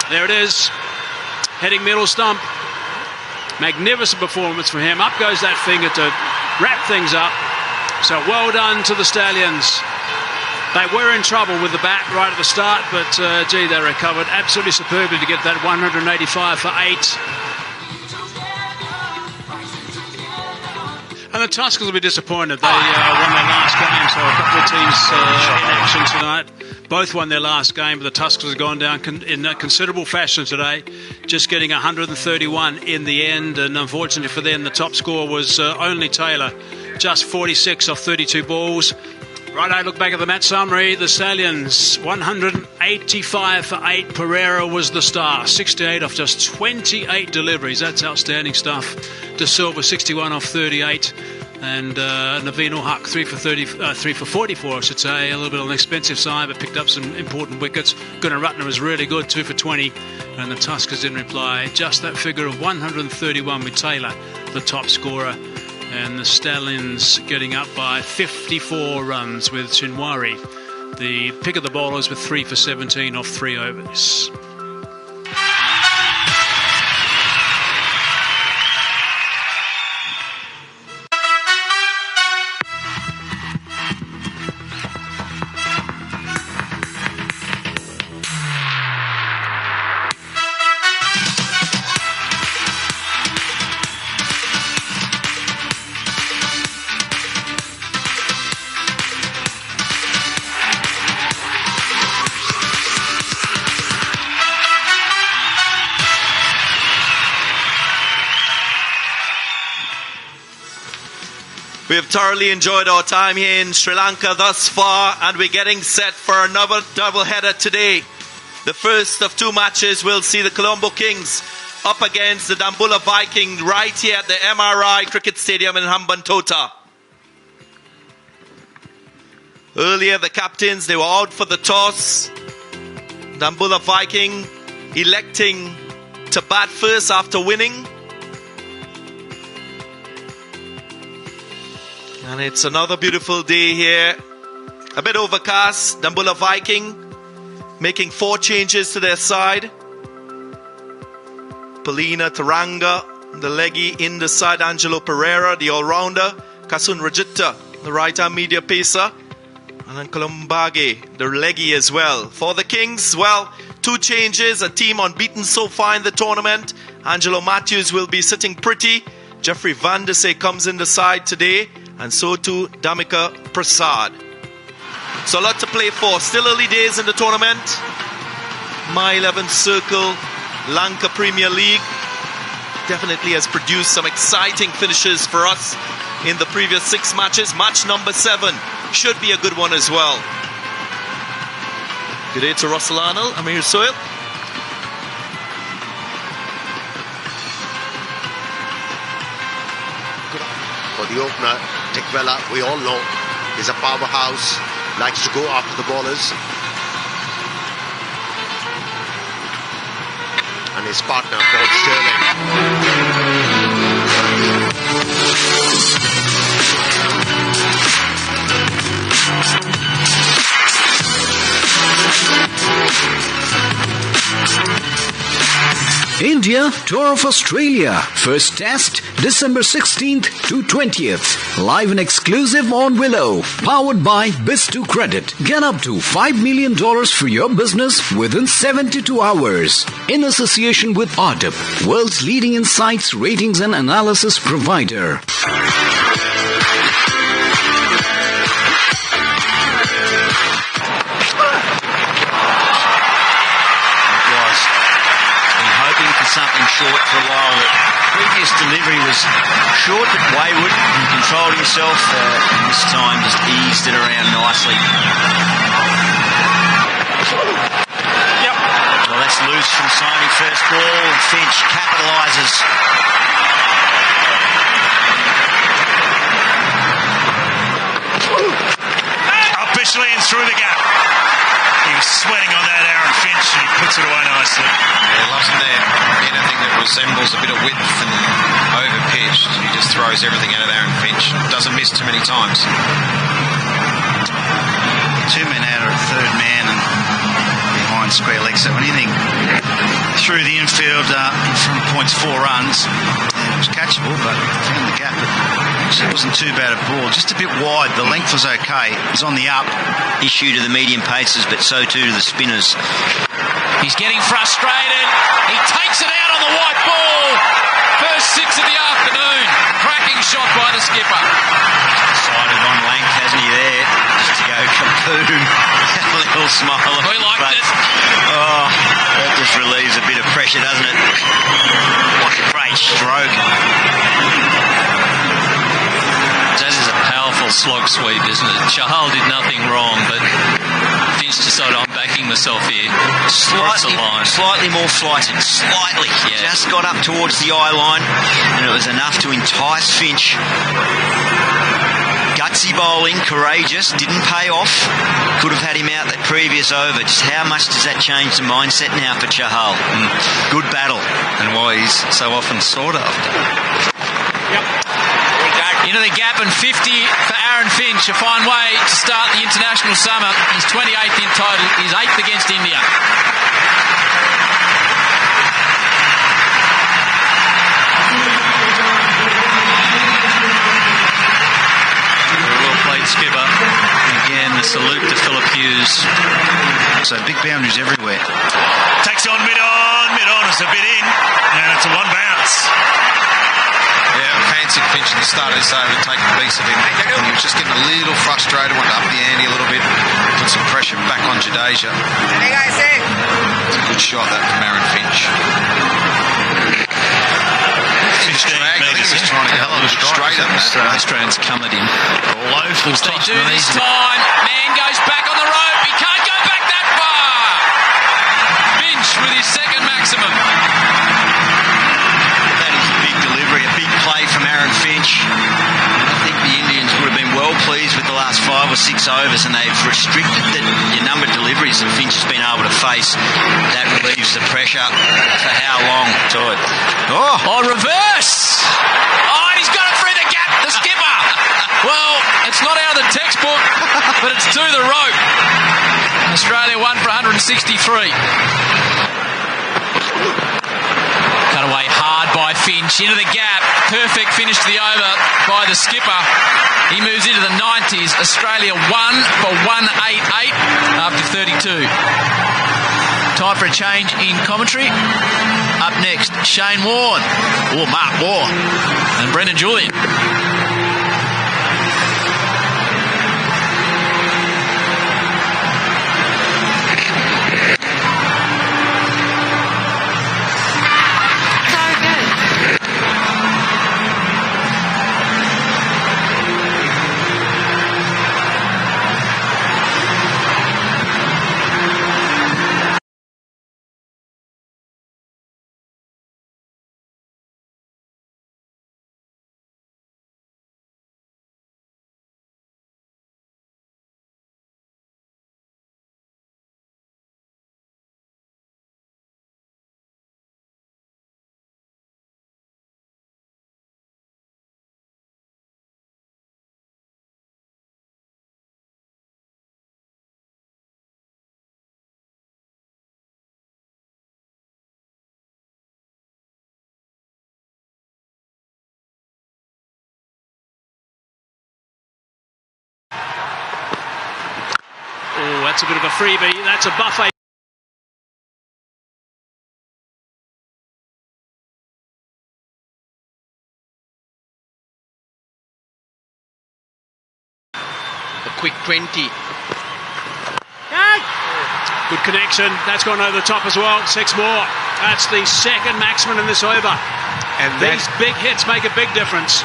There it is. Heading middle stump. Magnificent performance from him. Up goes that finger to wrap things up. So well done to the Stallions. They were in trouble with the bat right at the start, but gee, they recovered absolutely superbly to get that 185 for 8. And the Tuskers will be disappointed. They won their last game, so a couple of teams in action tonight. Both won their last game, but the Tuskers have gone down in a considerable fashion today, just getting 131 in the end. And unfortunately for them, the top score was only Taylor, just 46 off 32 balls. Right, I look back at the match summary. The Stallions, 185 for 8. Pereira was the star, 68 off just 28 deliveries. That's outstanding stuff. De Silva, 61 off 38. And Naveen Huck, 3 for 44, I should say. A little bit on the expensive side, but picked up some important wickets. Gunaratne was really good, 2 for 20. And the Tuskers didn't reply. Just that figure of 131 with Taylor, the top scorer. And the Stallions getting up by 54 runs with Shinwari, the pick of the bowlers, with 3 for 17 off 3 overs. We have thoroughly enjoyed our time here in Sri Lanka thus far, and we're getting set for another doubleheader today. The first of 2 matches will see the Colombo Kings up against the Dambulla Viking right here at the MRI Cricket Stadium in Hambantota. Earlier, the captains, they were out for the toss. Dambulla Viking electing to bat first after winning. And it's another beautiful day here. A bit overcast. Dambulla Viking making 4 changes to their side. Palina Taranga, the leggy in the side. Angelo Pereira, the all-rounder. Kasun Rajita, the right-arm media pacer. And then Kolombage, the leggy as well. For the Kings, well, 2 changes. A team unbeaten so far in the tournament. Angelo Matthews will be sitting pretty. Jeffrey Van der Sey comes in the side today. And so too Damika Prasad. So a lot to play for. Still early days in the tournament. My 11th Circle, Lanka Premier League, definitely has produced some exciting finishes for us in the previous 6 matches. Match number 7 should be a good one as well. Good day to Russell Arnold, Amir Soil. For the opener, Tekwela, we all know, is a powerhouse, likes to go after the bowlers. And his partner, Paul India Tour of Australia. First test, December 16th to 20th. Live and exclusive on Willow. Powered by Biz2 Credit. Get up to $5 million for your business within 72 hours. In association with Ardip, world's leading insights, ratings and analysis provider. Something short for a while. The previous delivery was short but wayward. He controlled himself. This time just eased it around nicely. Yep. Well, that's loose from Simon. First ball. Finch capitalises. Officially in through the gap. He was sweating on that, Aaron Finch, and he puts it away nicely. Yeah, loves it there. Anything that resembles a bit of width and over-pitched, he just throws everything out of Aaron Finch. Doesn't miss too many times. 2 men out of a third man and behind square leg. So anything through the infield from points 4 runs, it was catchable, but found the gap. It wasn't too bad a ball, just a bit wide. The length was okay. It was on the up. Issue to the medium pacers, but so too to the spinners. He's getting frustrated. He takes it out on the white ball. First 6 of the afternoon. Cracking shot by the skipper. Decided on Lank, hasn't he, there? Just to go kaboom. A little smile. We liked it. Oh, that just relieves a bit of pressure, doesn't it? What a great stroke. That is a powerful slog sweep, isn't it? Chahal did nothing wrong, but Finch decided, I'm backing myself here. Slightly more flighted. Slightly. Yeah. Just got up towards the eye line, and it was enough to entice Finch. Gutsy bowling, courageous, didn't pay off. Could have had him out that previous over. Just how much does that change the mindset now for Chahal? Good battle. And why he's so often sought after. Yep. Into the gap and 50 for Aaron Finch. A fine way to start the international summer. He's 28th in total. He's 8th against India. Well played, skipper. Again, the salute to Philip Hughes. So big boundaries everywhere. Takes on mid-on, it's a bit in, and it's a 1 bounce. Yeah, I fancied Finch at the start of this over to take a piece of him. And he was just getting a little frustrated, wanted to up the ante a little bit, put some pressure back on Jadeja. It's a good shot, that, from Aaron Finch. He was trying to go a little straighter. Australians come at him. Low full toss. They do this time. Man goes back on the rope. He can't go back that far. Finch with his second maximum. That is a big delivery, a big play from Aaron Finch. I think the Indians would have been well pleased with the last 5 or 6 overs, and they've restricted your numbered deliveries that Finch has been able to face. That relieves the pressure for how long? Oh, reverse! Oh, and he's got it through the gap, the skipper! Well, it's not out of the textbook, but it's to the rope. Australia won for 163. Cut away hard by Finch, into the gap. Perfect finish to the over by the skipper. He moves into the 90s. Australia won for 188 after 32. Time for a change in commentary. Up next, Shane Warne, or Mark Waugh, and Brendan Julian. Oh, that's a bit of a freebie. That's a buffet. A quick 20. Good connection. That's gone over the top as well. 6 more. That's the second maximum in this over. And these big hits make a big difference.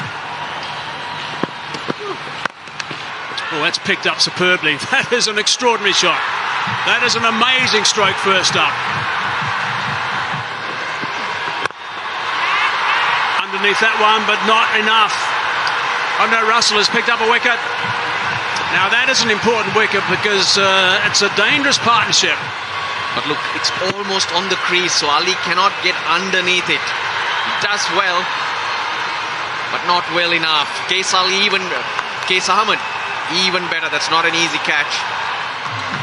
Oh, that's picked up superbly. That is an extraordinary shot. That is an amazing stroke first up. Underneath that one, but not enough. Oh no, Russell has picked up a wicket. Now that is an important wicket because it's a dangerous partnership. But look, it's almost on the crease, so Ali cannot get underneath it. He does well, but not well enough. Case Ahmed, even better. That's not an easy catch.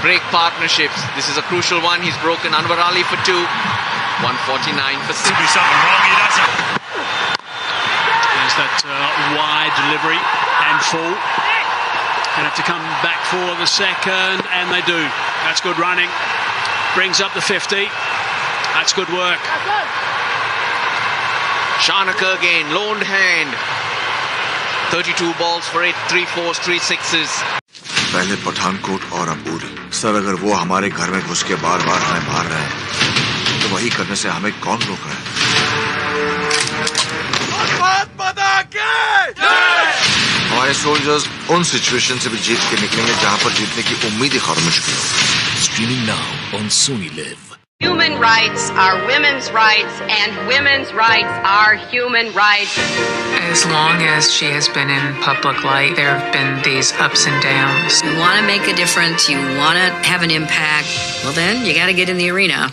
break partnerships. This is a crucial one. He's broken Anwar Ali for 2. 149 for 6. Do something wrong, he doesn't. There's that wide delivery and full. Going to have to come back for the second, and they do. That's good running. Brings up the 50. That's good work. Shanaka again, loaned hand. 32 balls for 8, 3 4s, 3 6s. पहले पठानकोट और अंबूरी sir, अगर वो हमारे घर में घुस के बार बार हमें मार रहे हैं तो वही करने से हमें कौन रोक रहा है? हमारे सोल्जर्स उन सिचुएशन से भी जीत के निकलेंगे जहां पर जीतने की उम्मीद ही खत्म हो चुकी हो. Streaming now on Sony Live. Human rights are women's rights, and women's rights are human rights. As long as she has been in public light, there have been these ups and downs. You want to make a difference, you want to have an impact, well then you got to get in the arena.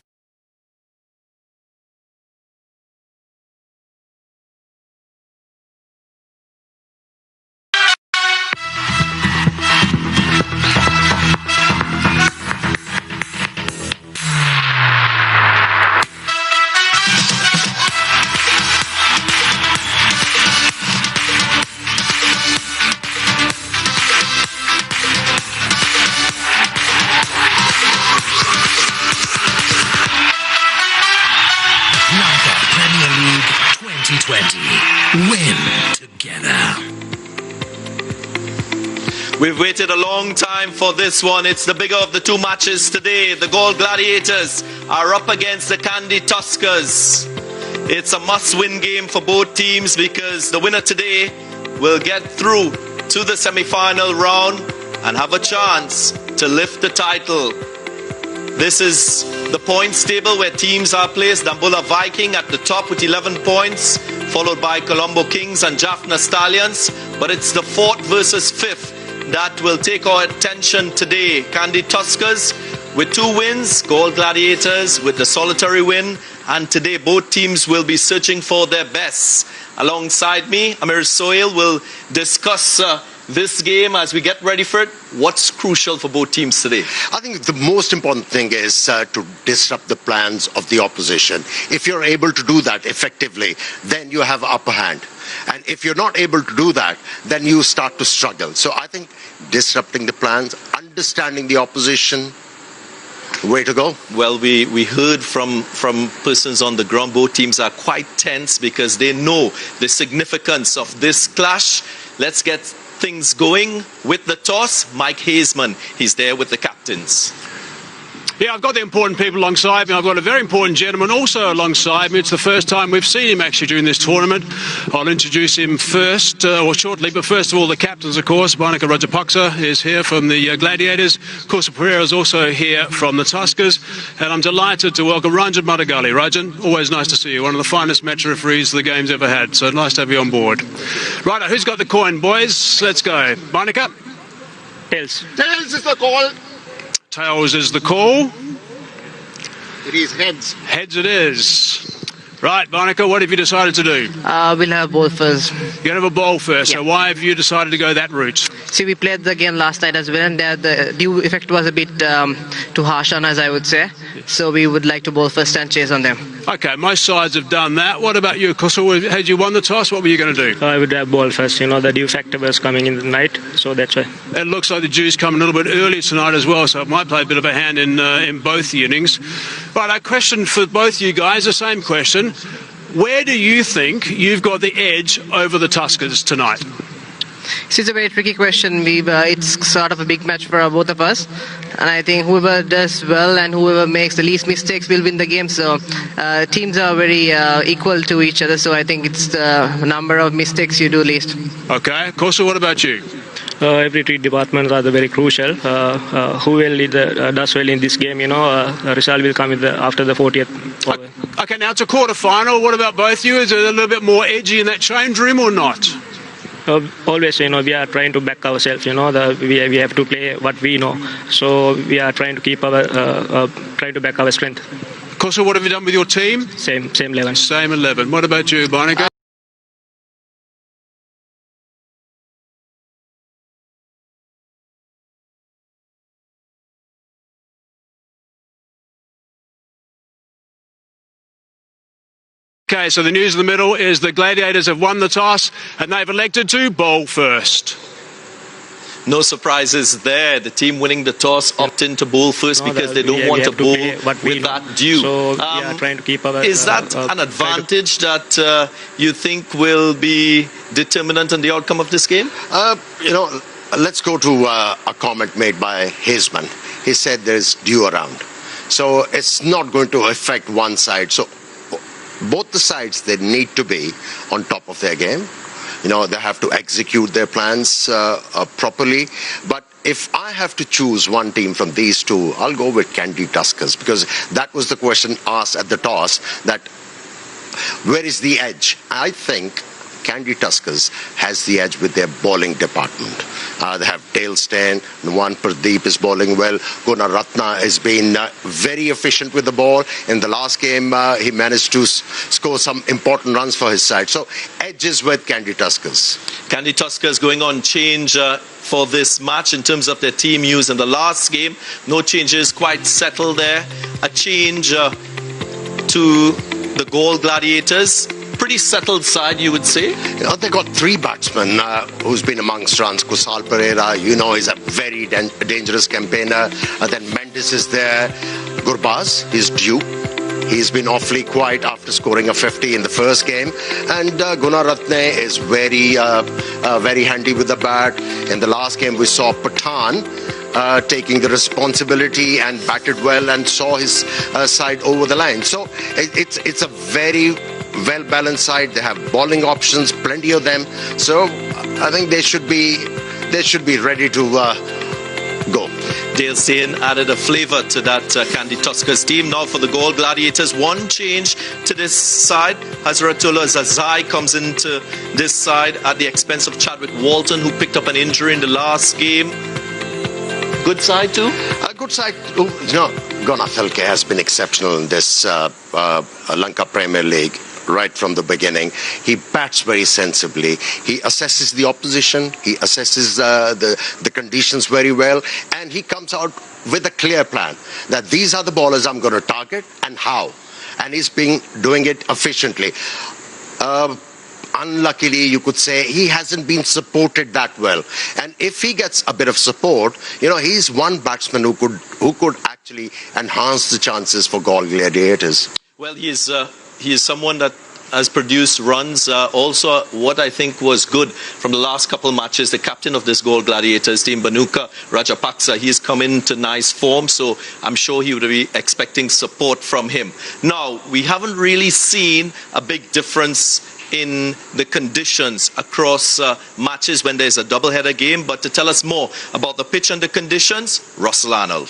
Lanka Premier League 2020. Win together. We've waited a long time for this one. It's the bigger of the two matches today. The Galle Gladiators are up against the Kandy Tuskers. It's a must-win game for both teams because the winner today will get through to the semi-final round and have a chance to lift the title. This is the points table where teams are placed. Dambulla Viking at the top with 11 points, followed by Colombo Kings and Jaffna Stallions. But it's the 4th versus 5th that will take our attention today. Kandy Tuskers with 2 wins, Galle Gladiators with the solitary win. And today both teams will be searching for their best. Alongside me, Amir Sohail will discuss this game as we get ready for it. What's crucial for both teams today? I think the most important thing is to disrupt the plans of the opposition. If you're able to do that effectively, then you have upper hand. And if you're not able to do that, then you start to struggle. So I think disrupting the plans, understanding the opposition, way to go. Well, we heard from persons on the ground. Both teams are quite tense because they know the significance of this clash. Let's get things going with the toss. Mike Hazeman, he's there with the captains. Yeah, I've got the important people alongside me. I've got a very important gentleman also alongside me. It's the first time we've seen him actually during this tournament. I'll introduce him first, or shortly, but first of all, the captains, of course. Barnaka Rajapaksa is here from the Gladiators. Kursa Pereira is also here from the Tuskers. And I'm delighted to welcome Ranjan Madagali. Ranjan, always nice to see you. One of the finest match referees the game's ever had. So nice to have you on board. Right, who's got the coin, boys? Let's go. Barnaka? Tails is the call. Tails is the call. It is heads. Heads it is. Right, Barnaka, what have you decided to do? We'll have ball first. You're going to have a ball first, so why have you decided to go that route? See, we played the game last night as well, and the due effect was a bit too harsh on us, I would say. So we would like to bowl first and chase on them. Okay, most sides have done that. What about you, Kusul? Had you won the toss, what were you going to do? I would have ball first. You know, the dew factor was coming in the night, so that's why. It looks like the dew's coming a little bit early tonight as well, so it might play a bit of a hand in both the innings. Right, a question for both you guys, the same question. Where do you think you've got the edge over the Tuskers tonight? See, it's a very tricky question. It's sort of a big match for both of us. And I think whoever does well and whoever makes the least mistakes will win the game. So teams are very equal to each other. So I think it's the number of mistakes you do least. Okay. Kosu, what about you? Every three departments are very crucial. Who will does well in this game, the result will come after the 40th over. Okay, now it's a quarter-final. What about both you? Is it a little bit more edgy in that change room or not? Always, we are trying to back ourselves. We have to play what we know. So we are trying to keep trying to back our strength. Kosu, what have you done with your team? Same 11. Same 11. What about you, Barnaka? Okay, so the news in the middle is the Gladiators have won the toss and they've elected to bowl first. No surprises there. The team winning the toss opt in to bowl first because they don't want to bowl with that due. So we are trying to keep our... Is that an advantage that you think will be determinant in the outcome of this game? Let's go to a comment made by Haseman. He said there's dew around. So it's not going to affect one side. So both the sides, they need to be on top of their game. They have to execute their plans properly. But if I have to choose one team from these two, I'll go with Kandy Tuskers, because that was the question asked at the toss, that where is the edge? I think Kandy Tuskers has the edge with their bowling department. They have Dale Steyn, Nuwan Pradeep is bowling well. Gunaratna has been very efficient with the ball. In the last game, he managed to score some important runs for his side. So, edge is with Kandy Tuskers. Kandy Tuskers going on change for this match in terms of their team use in the last game. No changes, quite settled there. A change to the Galle Gladiators. Pretty settled side, you would say. They got three batsmen who's been amongst runs. Kusal Pereira, he's a very dangerous campaigner. Then Mendes is there. Gurbaz is due. He's been awfully quiet after scoring a 50 in the first game. And Gunaratne is very handy with the bat. In the last game, we saw Pathan taking the responsibility and batted well and saw his side over the line. So it's a very well-balanced side. They have bowling options, plenty of them. So I think they should be ready to go. Dale Steyn added a flavour to that Kandy Tuskers team. Now for the Galle Gladiators, one change to this side. Hazratullah Zazai comes into this side at the expense of Chadwick Walton, who picked up an injury in the last game. Good side too? A good side. Gonathalke has been exceptional in this Lanka Premier League. Right from the beginning. He bats very sensibly. He assesses the opposition. He assesses the conditions very well. And he comes out with a clear plan that these are the bowlers I'm going to target and how. And he's been doing it efficiently. Unluckily, you could say, he hasn't been supported that well. And if he gets a bit of support, he's one batsman who could actually enhance the chances for Galle Gladiators. Well, he is someone that has produced runs. Also, what I think was good from the last couple of matches, the captain of this Galle Gladiators team, Bhanuka Rajapaksa, he's come into nice form, so I'm sure he would be expecting support from him. Now, we haven't really seen a big difference in the conditions across matches when there's a doubleheader game, but to tell us more about the pitch and the conditions, Russell Arnold.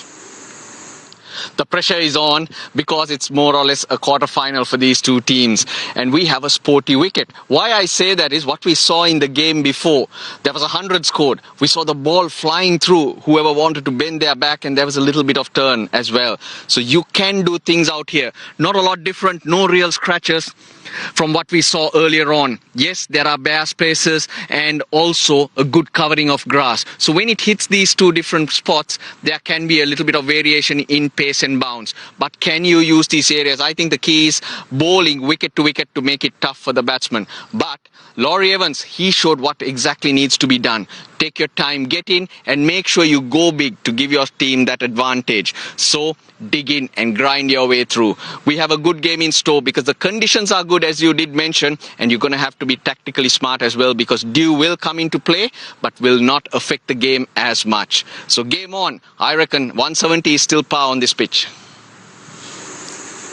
The pressure is on because it's more or less a quarter-final for these two teams. And we have a sporty wicket. Why I say that is what we saw in the game before. There was 100 scored. We saw the ball flying through. Whoever wanted to bend their back, and there was a little bit of turn as well. So you can do things out here. Not a lot different, no real scratches from what we saw earlier on. Yes, there are bare spaces and also a good covering of grass. So when it hits these two different spots, there can be a little bit of variation in pace and bounce. But can you use these areas? I think the key is bowling wicket to wicket to make it tough for the batsman. But Laurie Evans, he showed what exactly needs to be done. Take your time, get in, and make sure you go big to give your team that advantage. So dig in and grind your way through. We have a good game in store because the conditions are good, as you did mention, and you're going to have to be tactically smart as well because dew will come into play but will not affect the game as much. So game on. I reckon 170 is still par on this pitch.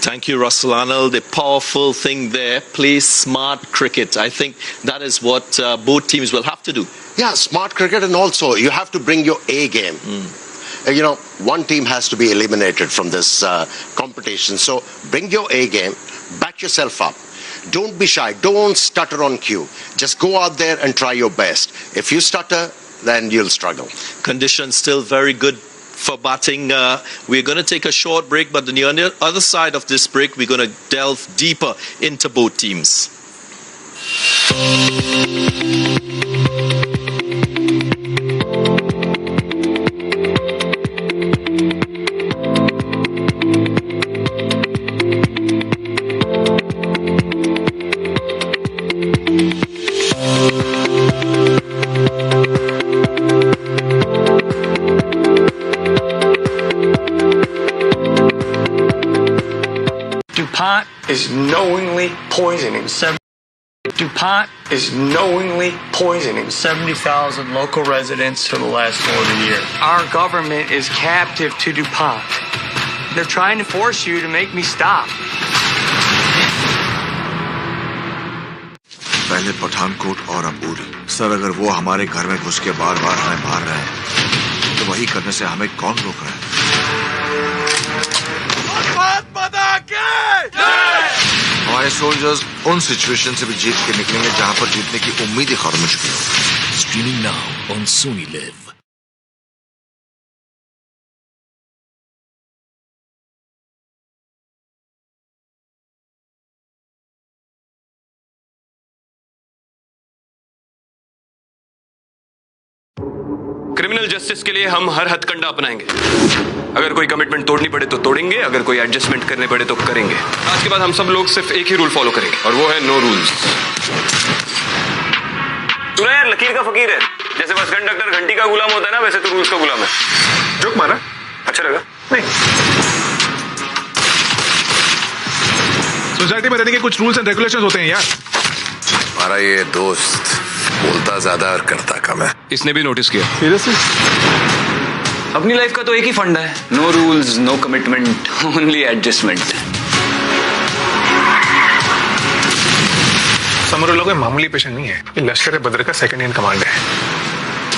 Thank you, Russell Arnold. The powerful thing there, play smart cricket. I think that is what both teams will have to do. Yeah, smart cricket, and also you have to bring your A game. One team has to be eliminated from this competition. So bring your A game, back yourself up. Don't be shy. Don't stutter on cue. Just go out there and try your best. If you stutter, then you'll struggle. Conditions still very good for batting. We're going to take a short break, but on the other side of this break, we're going to delve deeper into both teams. DuPont is knowingly poisoning 70,000 local residents for the last more than a year. Our government is captive to DuPont. They're trying to force you to make me stop. पहले पठानकोट और अब Uri. Sir अगर वो हमारे घर में घुस के बार-बार हमें मार रहे हैं तो वही करने से हमें कौन रोक रहा है? हमारे सोल्जर्स उन सिचुएशन से भी जीत के निकलेंगे जहां पर जीतने की उम्मीद ही खत्म हो चुकी हो। Streaming now on Sony Live. Criminal justice के लिए हम हर हथकंडा अपनाएंगे। अगर कोई कमिटमेंट तोड़नी पड़े तो तोड़ेंगे, अगर कोई एडजस्टमेंट करने पड़े तो करेंगे। आज के बाद हम सब लोग सिर्फ एक ही रूल फॉलो करेंगे और वो है नो रूल्स। तू ना यार लकीर का फकीर है, जैसे बस कंडक्टर घंटी का गुलाम होता है ना, वैसे तू रूल्स का गुलाम है। जोक मारा, अच्छा लगा? नहीं। सोसाइटी में रहने के कुछ रूल्स एंड रेगुलेशंस होते हैं यार। हमारा ये दोस्त बोलता ज्यादा और करता कम है। इसने भी नोटिस किया। सीरियसली? अपनी लाइफ का तो एक ही फंडा है, no rules, no commitment, only adjustment. Samarullah कोई मामूली पेशेंट नहीं है, ये लश्कर बद्र का सेकंड इन कमांड है।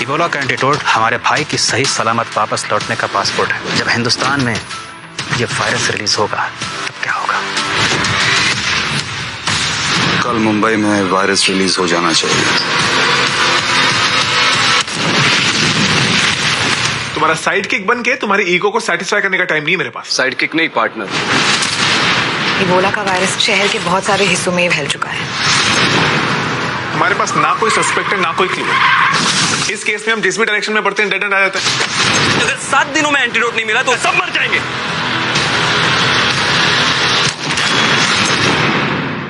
इबोला का एंटीडोट हमारे भाई की सही सलामत वापस लौटने का पासपोर्ट है। जब हिंदुस्तान में ये वायरस रिलीज होगा तब क्या होगा? कल मुंबई में वायरस रिलीज हो जाना चाहिए। तुम्हारा साइड किक बन के तुम्हारी ईगो को सेटिस्फाई करने का टाइम नहीं है मेरे पास। साइड किक नहीं, पार्टनर। इबोला का वायरस शहर के बहुत सारे हिस्सों में फैल चुका है। हमारे पास ना कोई सस्पेक्ट है ना कोई क्लू है। इस केस में हम जिस भी डायरेक्शन में बढ़ते हैं डेड एंड आ जाता है। अगर 7 दिनों में एंटीडोट नहीं मिला तो सब मर जाएंगे।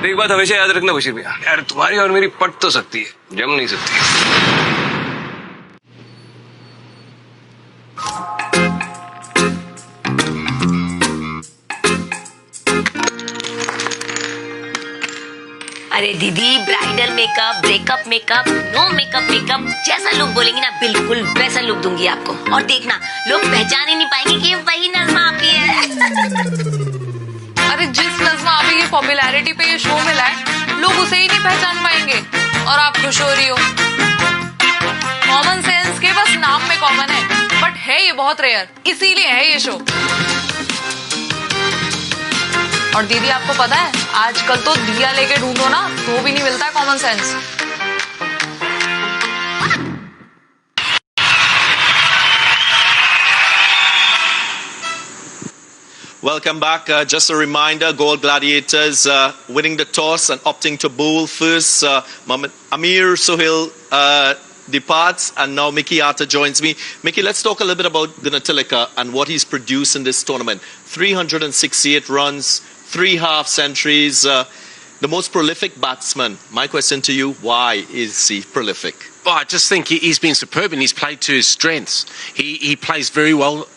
एक बात हमेशा याद रखना बशीर भैया, यार तुम्हारी और मेरी पट तो सकती है, जम नहीं सकती। अरे दीदी, bridal makeup, breakup makeup, no makeup makeup, जैसा लुक बोलेंगी ना बिल्कुल वैसा लुक दूंगी आपको। और देखना लोग पहचान ही नहीं पाएंगे कि ये वही नज़मा आपी है। अरे जिस नज़मा आपी की पॉपुलैरिटी पे ये शो मिला है, लोग उसे ही नहीं पहचान पाएंगे और आप खुश हो रही हो। कॉमन सेंस के बस नाम में कॉमन है, बट है ये बहुत रेयर, इसीलिए है ये शो। और दीदी आपको पता है, आजकल तो दिया लेके ढूंढो ना तो भी नहीं मिलता है common sense. Welcome back. Just a reminder, Galle Gladiators winning the toss and opting to bowl first. Amir Sohail departs and now Mickey Arthur joins me. Mickey, let's talk a little bit about Gunatilaka and what he's produced in this tournament. 368 runs, 3 half centuries, the most prolific batsman. My question to you, why is he prolific? Well, I just think he's been superb and he's played to his strengths. He plays very well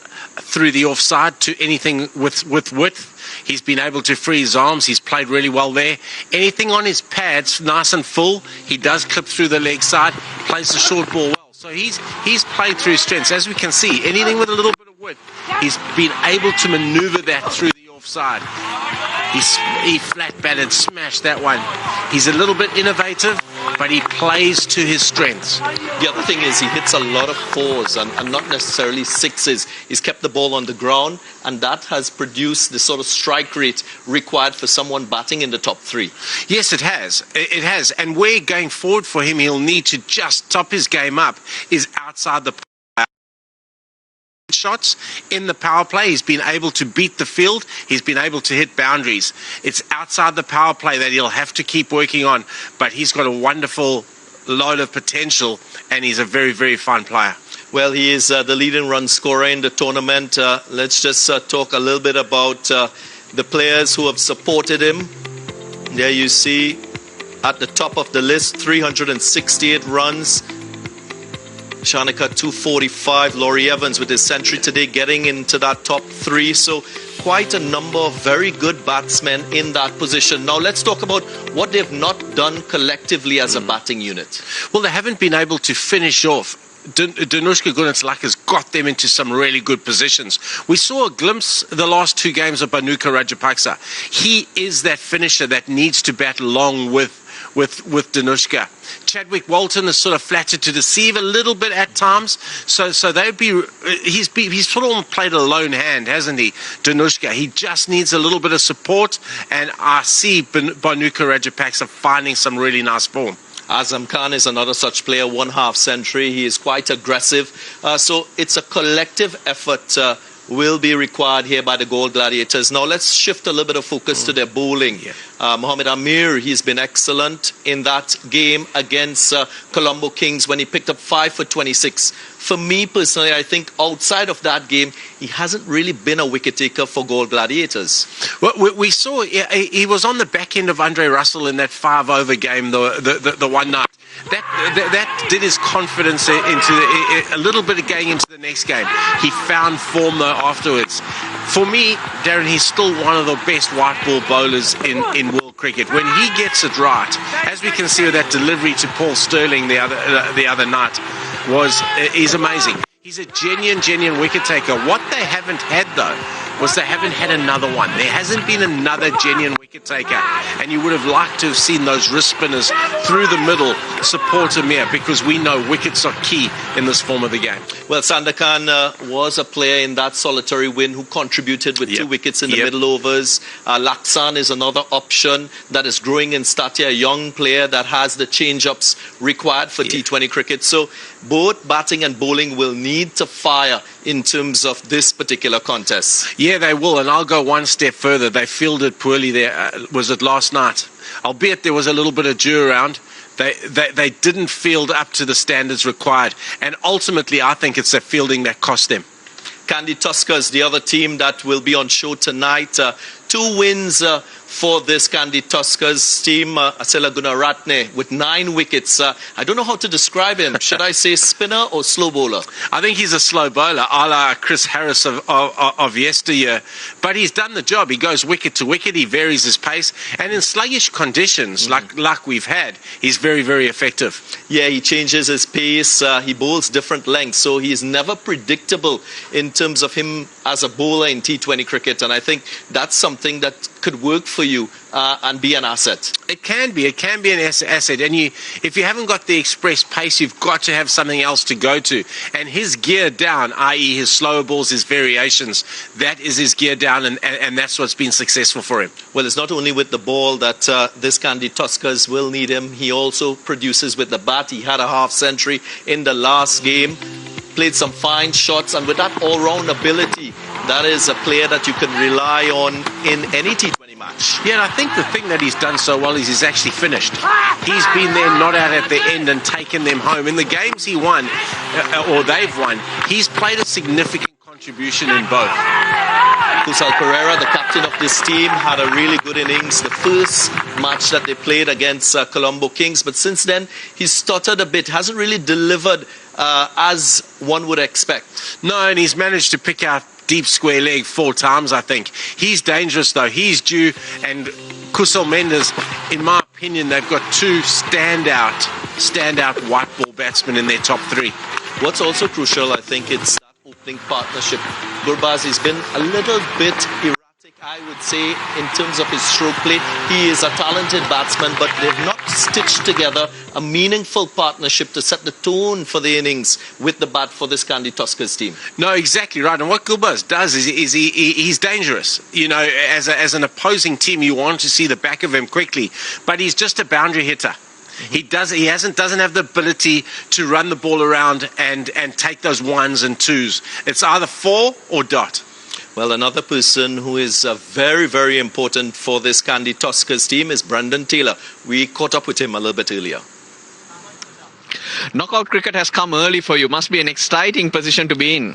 through the offside to anything with width. He's been able to free his arms. He's played really well there. Anything on his pads, nice and full, he does clip through the leg side, plays the short ball well. So he's played through his strengths. As we can see, anything with a little bit of width, he's been able to maneuver that through the offside. He flat batted, smashed that one. He's a little bit innovative, but he plays to his strengths. The other thing is he hits a lot of fours and not necessarily sixes. He's kept the ball on the ground, and that has produced the sort of strike rate required for someone batting in the top 3. Yes, it has. It has. And where going forward for him, he'll need to just top his game up is outside the shots in the power play. He's been able to beat the field. He's been able to hit boundaries. It's outside the power play that he'll have to keep working on, but he's got a wonderful load of potential and he's a very, very fun player. Well, he is the leading run scorer in the tournament. Let's just talk a little bit about the players who have supported him. There you see at the top of the list, 368 runs. Shanika 245, Laurie Evans with his century today getting into that top 3. So quite a number of very good batsmen in that position. Now let's talk about what they've not done collectively as a batting unit. Well, they haven't been able to finish off. Danushka Gunit's luck has got them into some really good positions. We saw a glimpse the last 2 games of Bhanuka Rajapaksa. He is that finisher that needs to bat along with Danushka. Chadwick Walton is sort of flattered to deceive a little bit at times, so they'd be he's sort of played a lone hand, hasn't he, Danushka? He just needs a little bit of support, and I see Bhanuka Rajapaksa finding some really nice form. Azam Khan is another such player, 1 half century. He is quite aggressive. So it's a collective effort will be required here by the Gold Gladiators. Now let's shift a little bit of focus to their bowling. Mohamed Amir, he's been excellent in that game against Colombo Kings when he picked up 5 for 26. For me personally, I think outside of that game, he hasn't really been a wicket taker for Gold Gladiators. Well, we saw he was on the back end of Andre Russell in that 5-over game the one night. That did his confidence into a little bit of going into the next game. He found form though afterwards. For me, Darren, he's still one of the best white ball bowlers in world cricket. When he gets it right, as we can see with that delivery to Paul Sterling the other night, he's amazing. He's a genuine wicket taker. What they haven't had though was they haven't had another one. There hasn't been another genuine wicket taker, and you would have liked to have seen those wrist spinners through the middle support Amir, because we know wickets are key in this form of the game. Well, Sandakan was a player in that solitary win who contributed with 2 wickets in the middle overs. Laksan is another option that is growing in stature, a young player that has the change-ups required for T20 cricket. So both batting and bowling will need to fire in terms of this particular contest. Yeah, they will, and I'll go one step further. They fielded poorly there, was it last night? Albeit there was a little bit of dew around. They didn't field up to the standards required, and ultimately I think it's their fielding that cost them. Kandy Tuskers, the other team that will be on show tonight. 2 wins for this Kandy Tuskers team. Asela Gunaratne with 9 wickets. I don't know how to describe him. Should I say spinner or slow bowler? I think he's a slow bowler, a la Chris Harris of yesteryear. But he's done the job. He goes wicket to wicket. He varies his pace. And in sluggish conditions, like we've had, he's very, very effective. Yeah, he changes his pace. He bowls different lengths. So he's never predictable in terms of him as a bowler in T20 cricket. And I think that's something that could work for you and be an asset. It can be an asset, and if you haven't got the express pace, you've got to have something else to go to. And his gear down, i.e. his slower balls, his variations, that is his gear down, and that's what's been successful for him. Well, it's not only with the ball that this Kandy Tuskers will need him. He also produces with the bat. He had a half century in the last game, played some fine shots, and with that all-round ability, that is a player that you can rely on in any T20 match. Yeah, and I think the thing that he's done so well is he's actually finished. He's been there, not out at the end, and taken them home. In the games he won, or they've won, he's played a significant contribution in both. Kusal Pereira, the captain of this team, had a really good innings the first match that they played against Colombo Kings, but since then he's stuttered a bit, hasn't really delivered as one would expect. No, and he's managed to pick out deep square leg 4 times, I think. He's dangerous though. He's due, and Kusal Mendes, in my opinion, they've got 2 standout white ball batsmen in their top 3. What's also crucial, I think, it's that opening partnership. Gurbaz has been a little bit erratic, I would say, in terms of his stroke play. He is a talented batsman, but they've not stitched together a meaningful partnership to set the tone for the innings with the bat for this Kandy Tuskers team. No, exactly right. And what Gurbaz does is he's dangerous. You know, as an opposing team, you want to see the back of him quickly, but he's just a boundary hitter. He doesn't have the ability to run the ball around and take those 1s and 2s. It's either 4 or dot. Well, another person who is very, very important for this Kandy Tuskers team is Brendan Taylor. We caught up with him a little bit earlier. Knockout cricket has come early for you. Must be an exciting position to be in.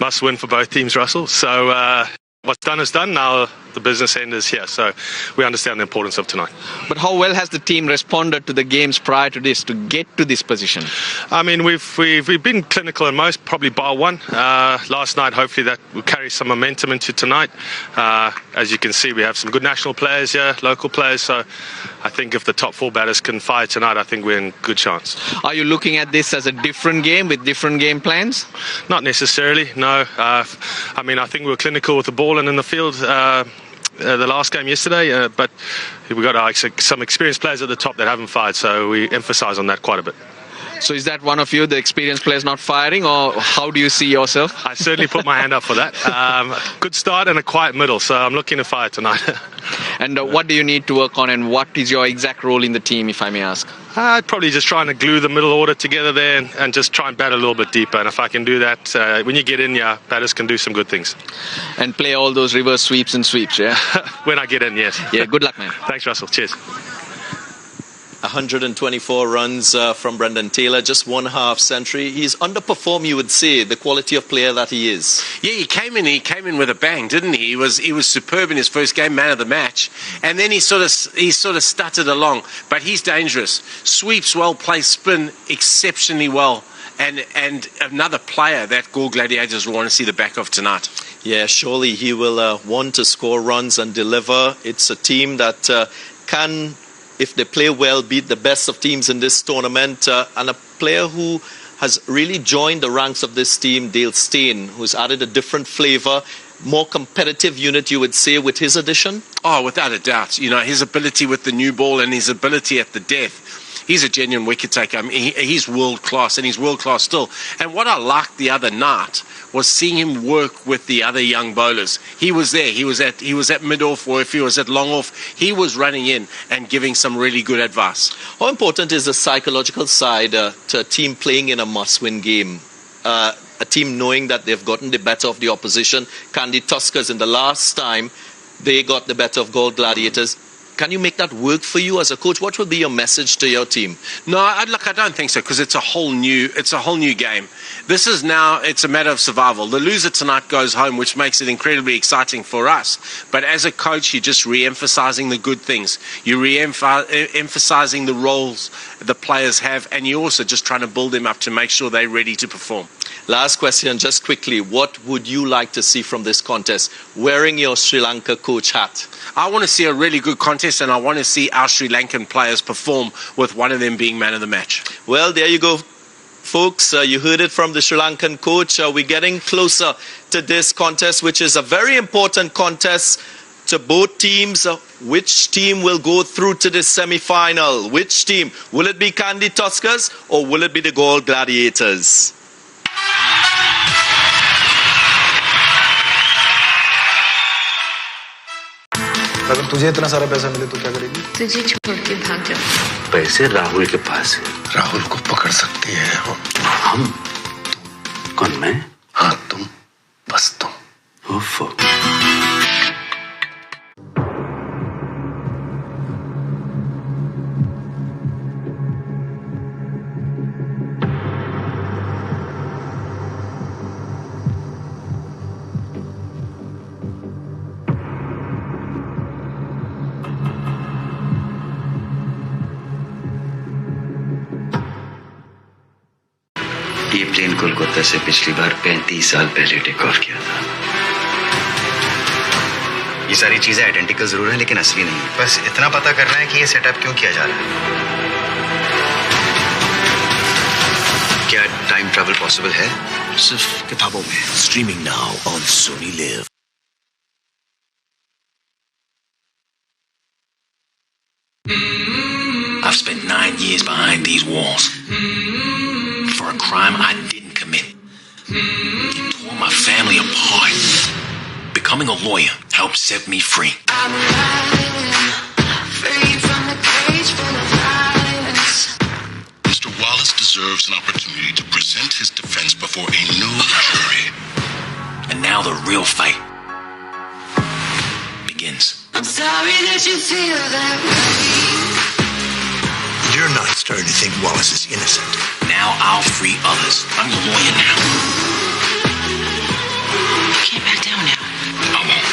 Must win for both teams, Russell. So what's done is done. Now the business end is here. So we understand the importance of tonight. But how well has the team responded to the games prior to this to get to this position? I mean, we've been clinical in most, probably bar one. Last night, hopefully that will carry some momentum into tonight. As you can see, we have some good national players here, local players. So I think if the top 4 batters can fire tonight, I think we're in good chance. Are you looking at this as a different game with different game plans? Not necessarily, no. I mean, I think we were clinical with the ball and in the field the last game yesterday, but we've got some experienced players at the top that haven't fired, so we emphasise on that quite a bit. So is that one of you, the experienced players not firing, or how do you see yourself? I certainly put my hand up for that. Good start and a quiet middle, so I'm looking to fire tonight. And what do you need to work on, and what is your exact role in the team, if I may ask? I'd probably just trying to glue the middle order together there and just try and bat a little bit deeper. And if I can do that, when you get in, yeah, batters can do some good things. And play all those reverse sweeps and sweeps, yeah? When I get in, yes. Yeah, good luck, man. Thanks, Russell. Cheers. 124 runs from Brendan Taylor, just 1/2 century. He's underperformed, you would say, the quality of player that he is. Yeah, he came in with a bang, didn't he? He was superb in his first game, man of the match, and then he sort of stuttered along. But he's dangerous. Sweeps well, plays spin exceptionally well, and another player that Galle Gladiators will want to see the back of tonight. Yeah, surely he will want to score runs and deliver. It's a team that can, if they play well, beat the best of teams in this tournament. And a player who has really joined the ranks of this team, Dale Steyn, who's added a different flavour, more competitive unit, you would say, with his addition? Oh, without a doubt. You know, his ability with the new ball and his ability at the death. He's a genuine wicket taker. I mean, he's world class, and he's world class still. And what I liked the other night was seeing him work with the other young bowlers. He was there. He was at mid-off, or if he was at long-off, he was running in and giving some really good advice. How important is the psychological side to a team playing in a must-win game? A team knowing that they've gotten the better of the opposition. Kandy Tuskers, in the last time, they got the better of Galle Gladiators. Can you make that work for you as a coach? What will be your message to your team? No, I don't think so, because it's a whole new game. This is now, it's a matter of survival. The loser tonight goes home, which makes it incredibly exciting for us. But as a coach, you're just re-emphasizing the good things. You're re-emphasizing the roles the players have, and you're also just trying to build them up to make sure they're ready to perform. Last question, just quickly. What would you like to see from this contest, wearing your Sri Lanka coach hat? I want to see a really good contest, and I want to see our Sri Lankan players perform, with one of them being man of the match. Well, there you go, folks. You heard it from the Sri Lankan coach. We're getting closer to this contest, which is a very important contest to both teams. Which team will go through to the semi-final? Which team? Will it be Kandy Tuskers or will it be the Galle Gladiators? अगर तुझे इतना सारा पैसा मिले तो क्या करेगी? तुझे छोड़ के भाग जा। पैसे राहुल के पास है। राहुल को पकड़ सकती है हम। कौन मैं? हाँ तुम, बस तुम। उफ़। ये प्लेन कोलकाता से पिछली बार 35 साल पहले टेक ऑफ किया था। ये सारी चीजें आइडेंटिकल जरूर है, लेकिन असली नहीं। बस इतना पता करना है कि ये सेटअप क्यों किया जा रहा है। क्या टाइम ट्रैवल पॉसिबल है? सिर्फ किताबों में। Streaming now on Sony live. I've spent 9 years behind these walls for a crime I didn't commit. You tore my family apart. Becoming a lawyer helped set me free. Mr. Wallace deserves an opportunity to present his defense before a new jury. And now the real fight begins. I'm sorry that you feel that way. You're not starting to think Wallace is innocent. Now I'll free others. I'm your lawyer now. You can't back down now. I won't.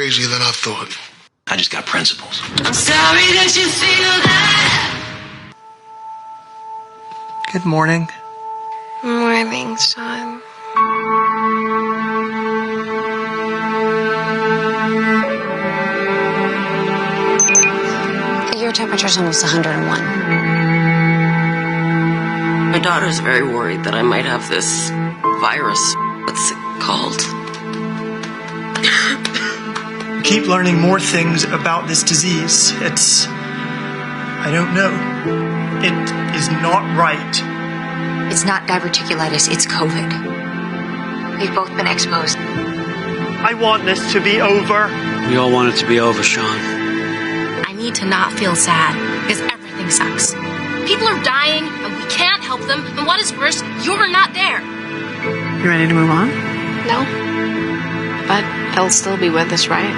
crazier than I thought. I just got principles. I'm sorry that you feel that. Good morning. Morning, Sean. Your temperature's almost 101. My daughter's very worried that I might have this virus. What's it called? Keep learning more things about this disease. I don't know. It is not right. It's not diverticulitis, it's COVID. We've both been exposed. I want this to be over. We all want it to be over, Sean. I need to not feel sad because everything sucks. People are dying and we can't help them. And what is worse, you're not there. You ready to move on? No. But he'll still be with us, right?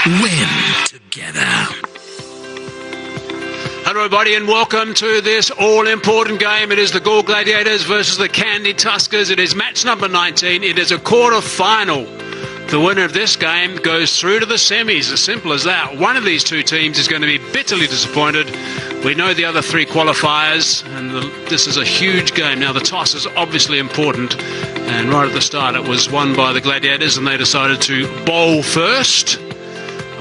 Win together. Hello everybody and welcome to this all-important game. It is the Galle Gladiators versus the Kandy Tuskers. It is match number 19. It is a quarter-final. The winner of this game goes through to the semis, as simple as that. One of these two teams is going to be bitterly disappointed. We know the other three qualifiers, and this is a huge game. Now, the toss is obviously important, and right at the start it was won by the Gladiators, and they decided to bowl first.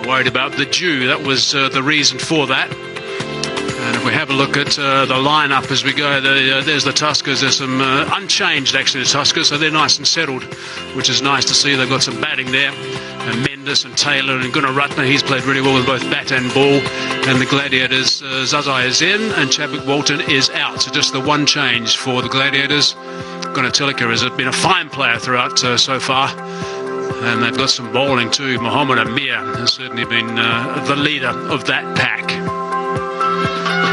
Worried about the dew, that was the reason for that. And if we have a look at the lineup as we go, there's the Tuskers. There's some unchanged, actually, the Tuskers, so they're nice and settled, which is nice to see. They've got some batting there. And Mendes and Taylor and Gunaratne, he's played really well with both bat and ball. And the Gladiators, Zazai is in and Chadwick Walton is out. So just the one change for the Gladiators. Gunatilaka has been a fine player throughout so far. And they've got some bowling too. Mohammed Amir has certainly been the leader of that pack.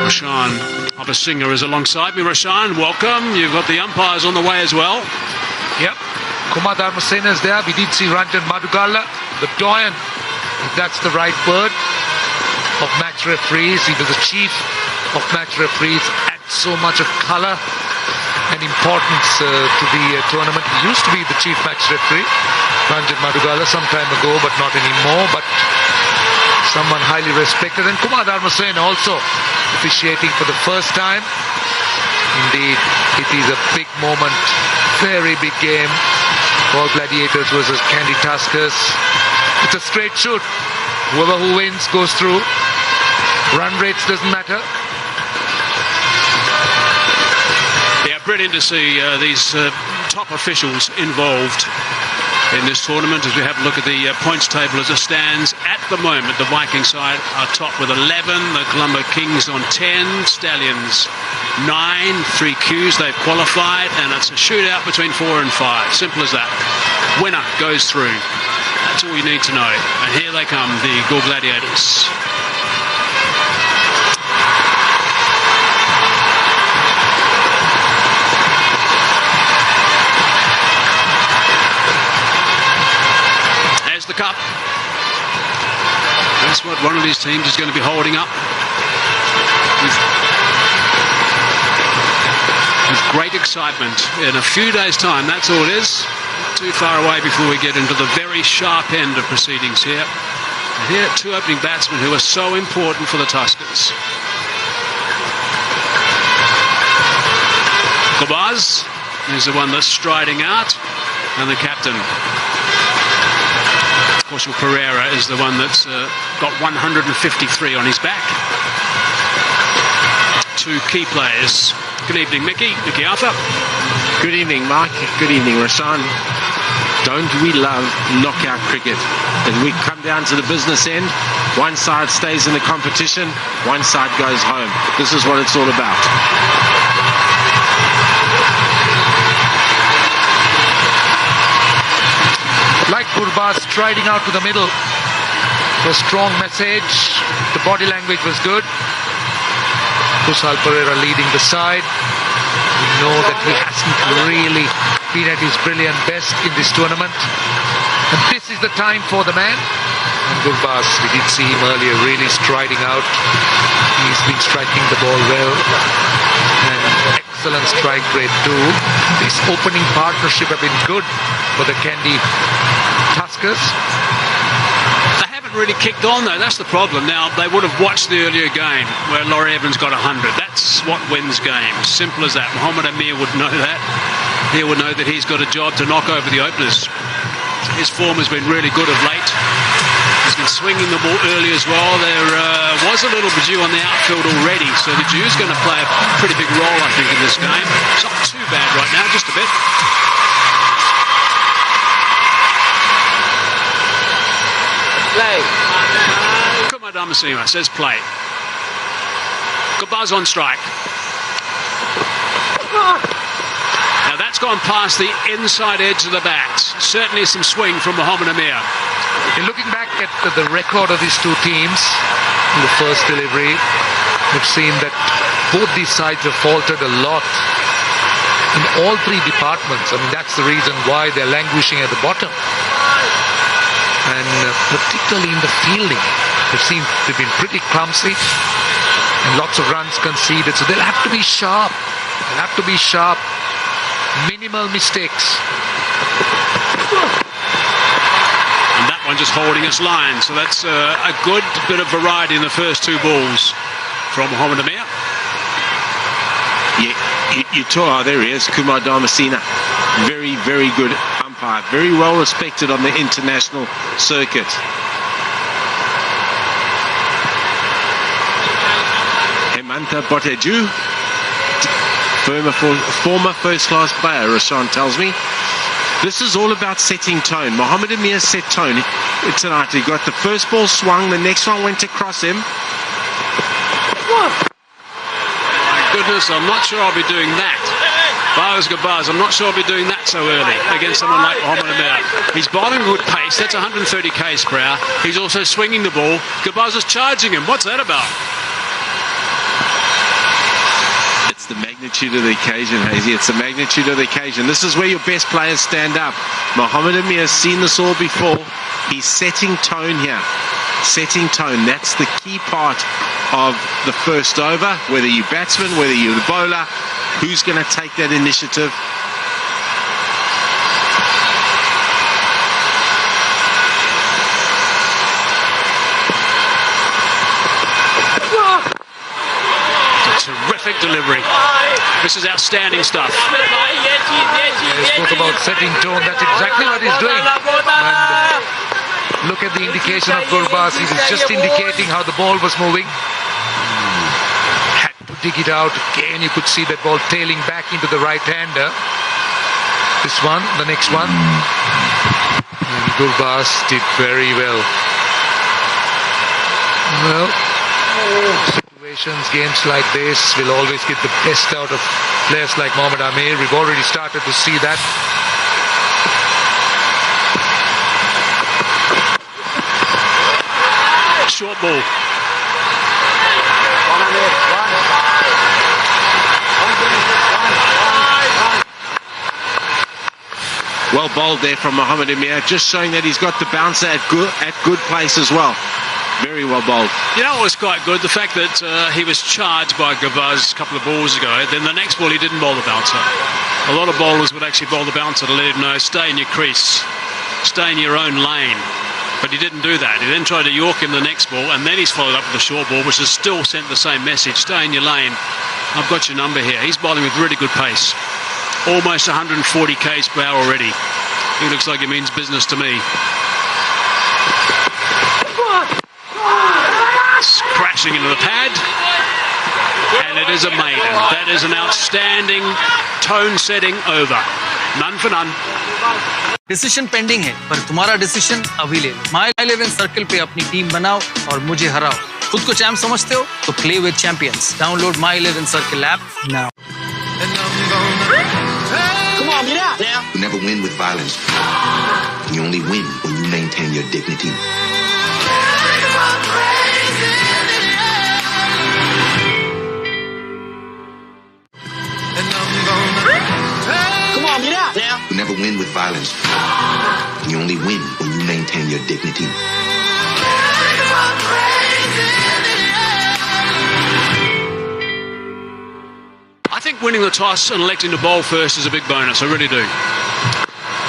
Roshan Abasinger is alongside me. Roshan, welcome. You've got the umpires on the way as well. Yep. Kumar Dharmasena is there. We did see Ranjan Madhugala, the doyen, if that's the right word, of match referees. He was the chief of match referees. Adds so much of colour and importance to the tournament. He used to be the chief match referee, Ranjan Madhugala, some time ago, but not anymore. But someone highly respected. And Kumar Dharmasena also officiating for the first time. Indeed, it is a big moment, very big game. Galle Gladiators versus Kandy Tuskers. It's a straight shoot. Whoever who wins goes through. Run rates doesn't matter. Yeah, brilliant to see these top officials involved in this tournament as we have a look at the points table as it stands at the moment. The Viking side are top with 11, the Colombo Kings on 10, Stallions 9, 3 Qs they've qualified, and it's a shootout between 4 and 5. Simple as that. Winner goes through. That's all you need to know. And here they come, the Galle Gladiators. The cup. That's what one of these teams is going to be holding up with great excitement in a few days' time. That's all it is. Not too far away before we get into the very sharp end of proceedings here. And here, two opening batsmen who are so important for the Tuskers. Gobaz is the one that's striding out, and the captain, Kaushal Pereira, is the one that's got 153 on his back. Two key players. Good evening, Mickey Arthur. Good evening, Mike. Good evening, Roshan. Don't we love knockout cricket? As we come down to the business end, one side stays in the competition, one side goes home. This is what it's all about. Gurbaz striding out to the middle. It was a strong message. The body language was good. Kusal Pereira leading the side. We know that he hasn't really been at his brilliant best in this tournament. And this is the time for the man. And Gurbaz, we did see him earlier really striding out. He's been striking the ball well. And excellent strike rate too. This opening partnership have been good for the Kandy Tuskers. They haven't really kicked on though, that's the problem. Now, they would have watched the earlier game where Laurie Evans got 100. That's what wins games. Simple as that. Mohamed Amir would know that. He would know that he's got a job to knock over the openers. His form has been really good of late. He's been swinging the ball early as well. There was a little Bajou on the outfield already, so the Bajou's going to play a pretty big role, I think, in this game. It's not too bad right now, just a bit. Play. Kumar Damasima says play. Gurbaz on strike. Now that's gone past the inside edge of the bat. Certainly some swing from Mohamed Amir. In looking back at the record of these two teams in the first delivery, we've seen that both these sides have faltered a lot in all three departments. I mean, that's the reason why they're languishing at the bottom. And particularly in the fielding, they've been pretty clumsy and lots of runs conceded. So they'll have to be sharp. They'll have to be sharp. Minimal mistakes. And that one just holding its line. So that's a good bit of variety in the first two balls from Mohamed Amir. Yeah, there he is, Kumar Damasina. Very, very good umpire. Very well respected on the international circuit. Hemanta Botteju, former first-class player, Rashan tells me. This is all about setting tone. Mohamed Amir set tone tonight. He got the first ball swung, the next one went across him. My goodness, I'm not sure I'll be doing that. Fawaz Gurbaz, I'm not sure I'll be doing that so early against someone like Mohamed Amir. He's bowling a good pace. That's 130 k's per hour. He's also swinging the ball. Gurbaz is charging him. What's that about? It's the magnitude of the occasion, Hazy. It's the magnitude of the occasion. This is where your best players stand up. Mohamed Amir has seen this all before. He's setting tone here. Setting tone. That's the key part of the first over. Whether you're batsman, whether you're the bowler, who's going to take that initiative? Terrific delivery. This is outstanding stuff. He spoke about setting tone. That's exactly what he's doing. And look at the indication of Gurbaz. He was just indicating how the ball was moving. Had to dig it out. Again, you could see that ball tailing back into the right-hander. This one, the next one. And Gurbaz did very well. Well, games like this will always get the best out of players like Mohamed Amir. We've already started to see that. Short ball. Well bowled there from Mohamed Amir, just showing that he's got the bouncer at good place as well. Very well bowled. You know what was quite good? The fact that he was charged by Gurbaz a couple of balls ago. Then the next ball he didn't bowl the bouncer. A lot of bowlers would actually bowl the bouncer to let him know, stay in your crease, stay in your own lane. But he didn't do that. He then tried to york him the next ball, and then he's followed up with a short ball, which has still sent the same message. Stay in your lane. I've got your number here. He's bowling with really good pace. Almost 140 k's per hour already. He looks like he means business to me. Crashing into the pad, and it is a maiden. That is an outstanding tone-setting over. None for none. Decision pending है, पर तुम्हारा decision अभी ले लो। माई 11 circle पे अपनी team बनाओ और मुझे हराओ। खुद को चैंप समझते हो तो play with champions. Download my 11 circle app now. Come on, get out now. You never win with violence. You only win when you maintain your dignity. Come on, get out now. You never win with violence. You only win when you maintain your dignity. I think winning the toss and electing to bowl first is a big bonus. I really do.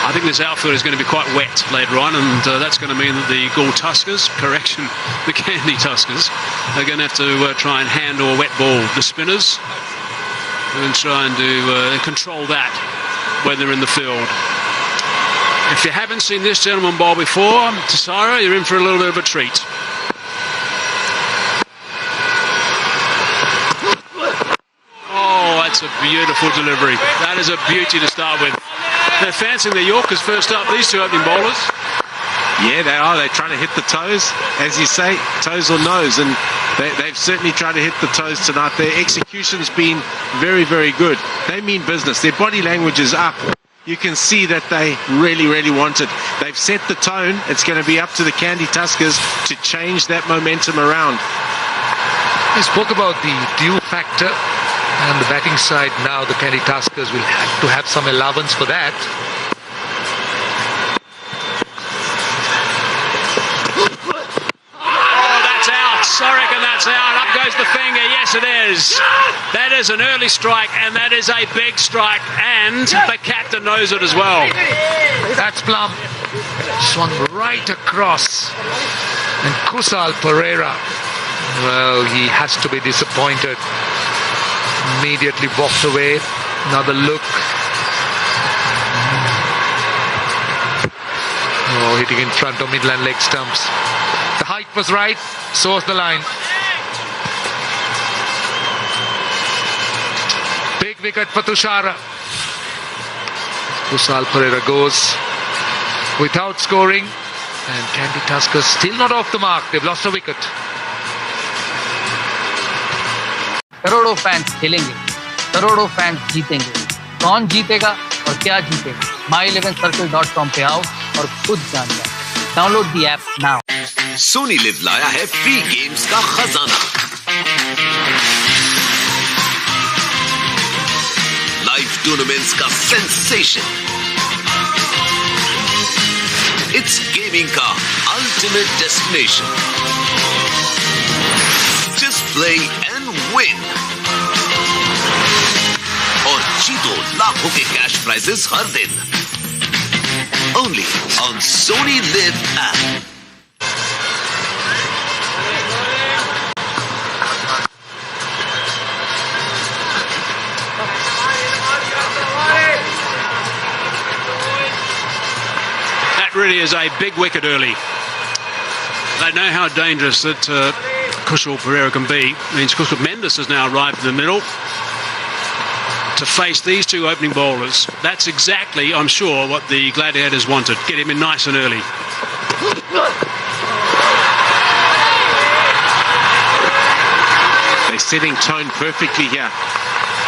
I think this outfield is going to be quite wet later on, and that's going to mean that the Galle Tuskers, the Kandy Tuskers, are going to have to try and handle a wet ball. The spinners and trying to control that when they're in the field. If you haven't seen this gentleman bowl before, Tisara, you're in for a little bit of a treat. Oh, that's a beautiful delivery. That is a beauty to start with. They're fancying the Yorkers first up, these two opening bowlers. Yeah, they are. They're trying to hit the toes, as you say, toes or nose, and they've certainly tried to hit the toes tonight. Their execution's been very, very good. They mean business. Their body language is up. You can see that they really, really want it. They've set the tone. It's going to be up to the Kandy Tuskers to change that momentum around. We spoke about the due factor and the batting side. Now the Kandy Tuskers will have to have some allowance for that. I reckon that's out. Up goes the finger. Yes, it is. That is an early strike, and that is a big strike. And the captain knows it as well. That's plumb. Swung right across. And Kusal Pereira, well, he has to be disappointed. Immediately walked away. Another look. Oh, hitting in front of midland leg stumps. The height was right. So was the line. Big wicket for Tushara. Kusal Pereira goes without scoring. And Kandy Tuskers still not off the mark. They've lost a wicket. करोड़ों fans खेलेंगे, करोड़ों fans जीतेंगे. कौन जीतेगा और क्या जीतेगा? my11circle.com पे आओ और खुद जान जाओ. Download the app now. Sony LIV लाया है फ्री गेम्स का खजाना. लाइव टूर्नामेंट्स का सेंसेशन. इट्स गेमिंग का ultimate destination. Just play and win और जीतो लाखों के कैश प्राइजेस हर दिन. Only on Sony Live app. That really is a big wicket early. They know how dangerous that Kusal Pereira can be. It means Kusal Mendes has now arrived in the middle to face these two opening bowlers. That's exactly, I'm sure, what the Gladiators wanted. Get him in nice and early. They're setting tone perfectly here.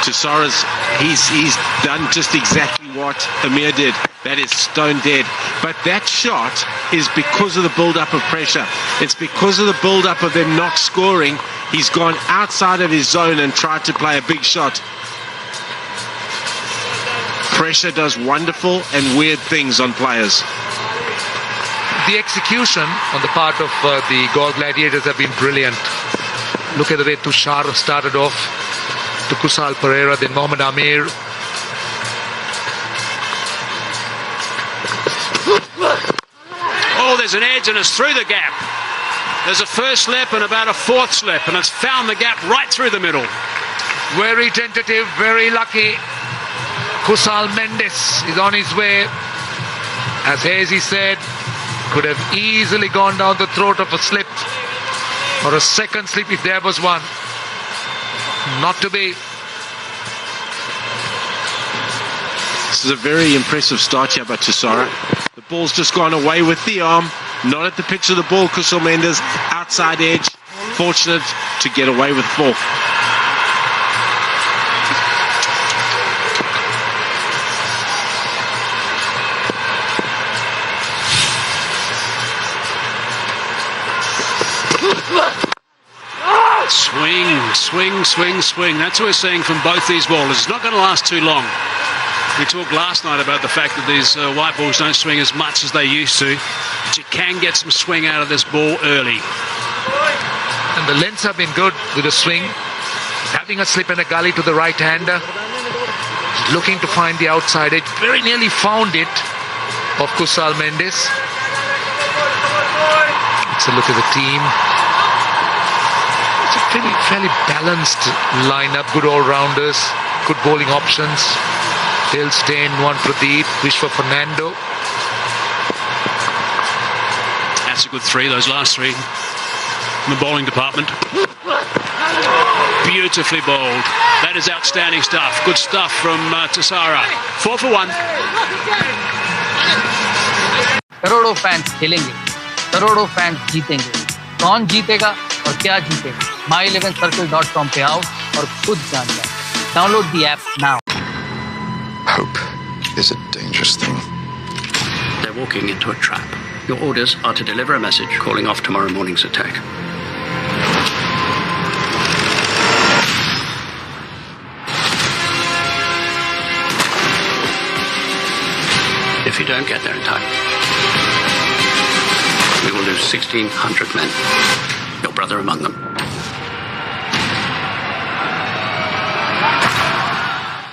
Tisara's, he's done just exactly what Amir did. That is stone dead. But that shot is because of the build-up of pressure. It's because of the build-up of them not scoring. He's gone outside of his zone and tried to play a big shot. Pressure does wonderful and weird things on players. The execution on the part of the Galle Gladiators have been brilliant. Look at the way Tushar started off to Kusal Pereira, then Mohammad Amir. Oh, there's an edge and it's through the gap. There's a first slip and about a fourth slip, and it's found the gap right through the middle. Very tentative, very lucky. Kusal Mendes is on his way. As Hazy said, could have easily gone down the throat of a slip or a second slip if there was one. Not to be. This is a very impressive start here by Tisara. The ball's just gone away with the arm. Not at the pitch of the ball, Kusal Mendes. Outside edge. Fortunate to get away with 4. Swing, swing, swing, swing. That's what we're seeing from both these bowlers. It's not going to last too long. We talked last night about the fact that these white balls don't swing as much as they used to. But you can get some swing out of this ball early. And the lengths have been good with the swing. Having a slip and a gully to the right-hander. Looking to find the outside edge. Very nearly found it of Kusal Mendes. Let's look at the team. It's a fairly balanced lineup. Good all-rounders. Good bowling options. Dale Steyn, Juan Pradeep, Vishwa Fernando. That's a good three, those last three in the bowling department. Beautifully bowled. That is outstanding stuff. Good stuff from Tassara. 4 for 1. करोड़ों fans खेलेंगे, करोड़ों fans जीतेंगे. कौन जीतेगा और क्या जीतेगा? my11circle.com पे आओ और खुद जान जाओ. Download the app now. Hope is a dangerous thing. They're walking into a trap. Your orders are to deliver a message calling off tomorrow morning's attack. If you don't get there in time, we will lose 1,600 men. Your brother among them.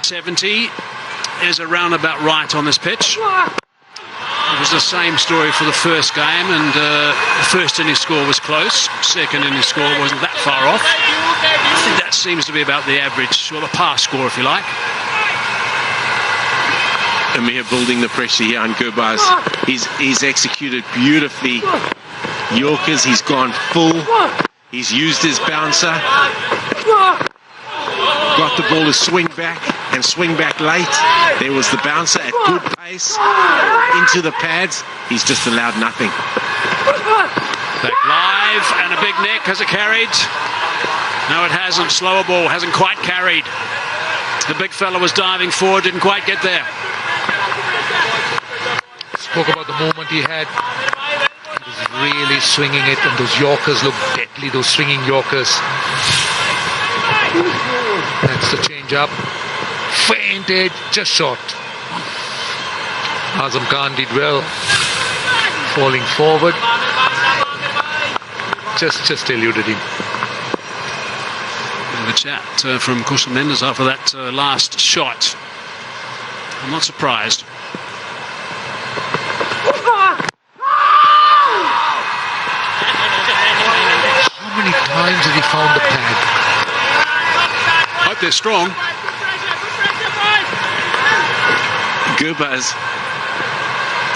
70 is around about right on this pitch. It was the same story for the first game, and the first inning score was close. Second inning score wasn't that far off. I think that seems to be about the average, or the pass score, if you like. Amir building the pressure here on Gurbaz. He's executed beautifully. Yorkers, he's gone full. He's used his bouncer. Got the ball to swing back and swing back late. There was the bouncer at good pace into the pads. He's just allowed nothing. Back live and a big neck. Has it carried? No, it hasn't. Slower ball hasn't quite carried. The big fella was diving forward, didn't quite get there. Spoke about the moment he had. He was really swinging it, and those Yorkers look deadly, those swinging Yorkers. That's the change up. Fainted, just short. Azam Khan did well. Falling forward. Just eluded him. The chat from Kusal Mendes after that last shot. I'm not surprised. How many times has he found the pad? Hope they're strong. Gurbaz,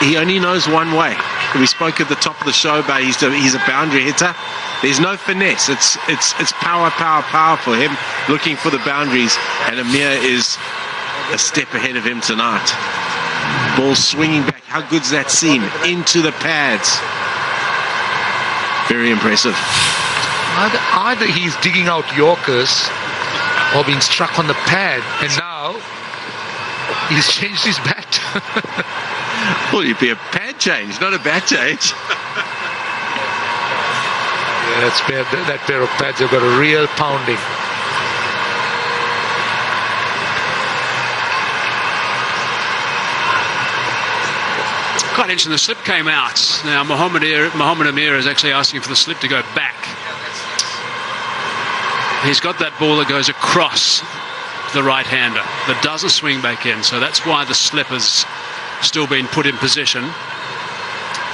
he only knows one way. We spoke at the top of the show about he's a boundary hitter. There's no finesse. It's power, power, power for him, looking for the boundaries. And Amir is a step ahead of him tonight. Ball swinging back. How good's that seam? Into the pads. Very impressive. Either he's digging out Yorkers or being struck on the pad, and now he's changed his bat. Well, it'd be a pad change, not a bat change. Yeah, that pair of pads have got a real pounding. Quite interesting, the slip came out. Now Mohammed Amir is actually asking for the slip to go back. He's got that ball that goes across the right-hander that doesn't swing back in, so that's why the slip has still been put in position.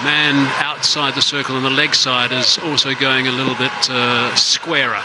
Man outside the circle on the leg side is also going a little bit squarer.